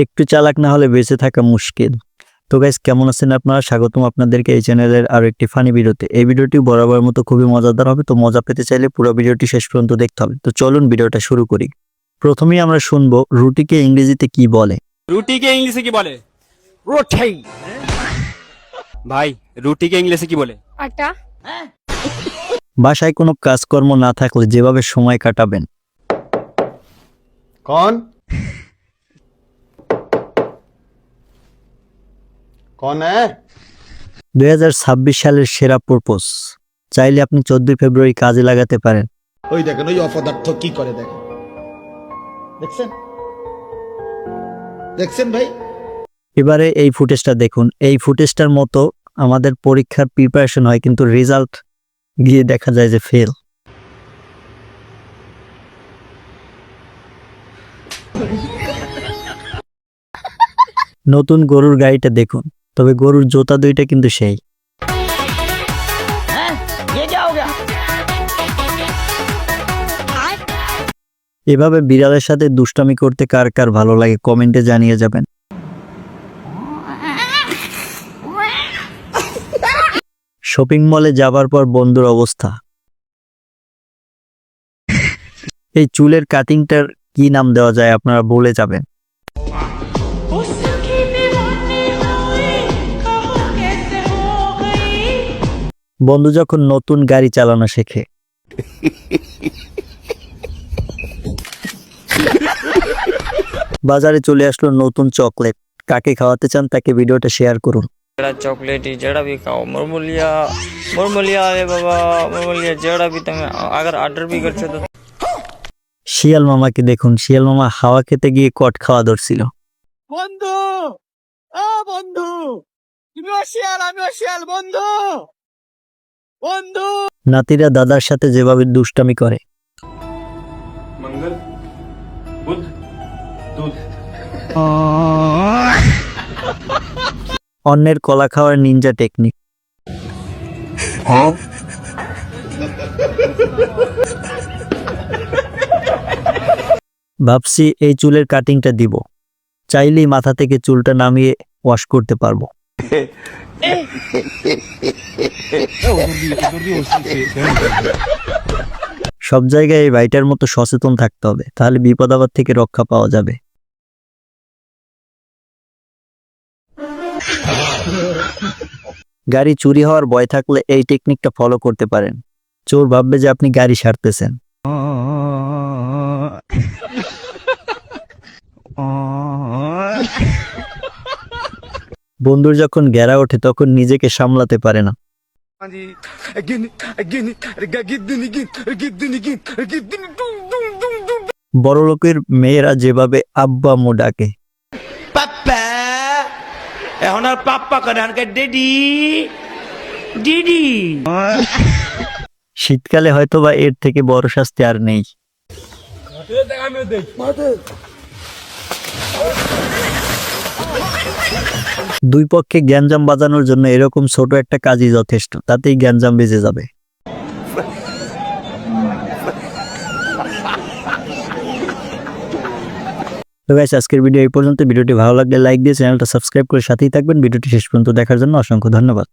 একটু চালাক না হলে বেঁচে থাকা মুশকিল। তো গাইস, কেমন আছেন আপনারা? স্বাগতম আপনাদেরকে এই চ্যানেলের আরো একটি ফানি ভিডিওতে। এই ভিডিওটি বরাবর মতো খুবই মজাদার হবে, তো মজা পেতে চাইলে পুরো ভিডিওটি শেষ পর্যন্ত দেখতে হবে। তো চলুন ভিডিওটা শুরু করি। প্রথমেই আমরা শুনবো রুটিকে ইংরেজিতে কি বলে। রুটিকে ইংলিশে কি বলে? রুটি। ভাই, রুটিকে ইংলিশে কি বলে? আটা। বাসায় কোনো কাজকর্ম না থাকলে যেভাবে সময় কাটাবেন। कौन कौन है 2026 সালের সেরা প্রপোজ চাইলে আপনি 14 ফেব্রুয়ারি কাজে লাগাতে পারেন। ওই দেখেন ওই অপদার্থ কি করে দেখেন, দেখছেন দেখছেন ভাই। এবারে এই ফুটেজটা দেখুন। এই ফুটেজটার মতো আমাদের পরীক্ষার প্রিপারেশন হয়, কিন্তু রেজাল্ট গিয়ে দেখা যায় যে ফেল। নতুন গরুর গাড়িটা দেখুন, তবে গরুর জোতা দুইটা কিন্তু সেই। এভাবে বিড়ালের সাথে দুষ্টামি করতে কার কার ভালো লাগে কমেন্টে জানিয়ে যাবেন। শপিং মলে যাবার পর বন্ধুর অবস্থা। এই চুলের কাটিংটার কি নাম দেওয়া যায় আপনারা বলে যাবেন। বন্ধু যখন নতুন গাড়ি চালানো শেখে। বাজারে চলে আসলো নতুন চকলেট। কাকে খাওয়াতে চান তাকে ভিডিওটা শেয়ার করুন। चॉकलेट ही जड़ा भी खाओ, मुरमुलिया अरे बाबा, मुरमुलिया जड़ा भी तुम अगर ऑर्डर भी कर तो। শিয়াল মামাকে দেখুন। শিয়াল মামা হাওয়া খেতে গিয়ে কট খাওয়া ধরছিল। বন্ধু, বন্ধু, তুমিও শিয়াল আমিও শিয়াল, বন্ধু বন্ধু। নাতিরা দাদার সাথে যেভাবে দুষ্টামি করে। मंगल बुध दूध অন্যের কলা খাওয়ার নিনজা টেকনিক। ভাবছি এই চুলের কাটিংটা দিব, চাইলেই মাথা থেকে চুলটা নামিয়ে ওয়াশ করতে পারবো। সব জায়গায় এই ভাইটার মতো সচেতন থাকতে হবে, তাহলে বিপদ আপদ থেকে রক্ষা পাওয়া যাবে। গাড়ি চুরি হওয়ার ভয় থাকলে এই টেকনিকটা ফলো করতে পারেন। চোর ভাববে যে আপনি গাড়ি সারতেছেন। বন্ধুর যখন গ্যারা ওঠে তখন নিজেকে সামলাতে পারে না। বড় লোকের মেয়েরা যেভাবে আব্বা আম্মু ডাকে। এখন আর পাপ্পা করে আর ডেডি ডিডি। শীতকালে হয়তো বা এর থেকে বড় শাস্তি আর নেই। দুই পক্ষে গ্যাঞ্জাম বাজানোর জন্য এরকম ছোট একটা কাজই যথেষ্ট, তাতেই গ্যাঞ্জাম বেজে যাবে। তো গাইস, আজকের ভিডিও এই পর্যন্ত। ভিডিওটি ভালো লাগলে লাইক দিয়ে চ্যানেলটা সাবস্ক্রাইব করে সাথেই থাকবেন। ভিডিওটি শেষ পর্যন্ত দেখার জন্য অসংখ্য ধন্যবাদ।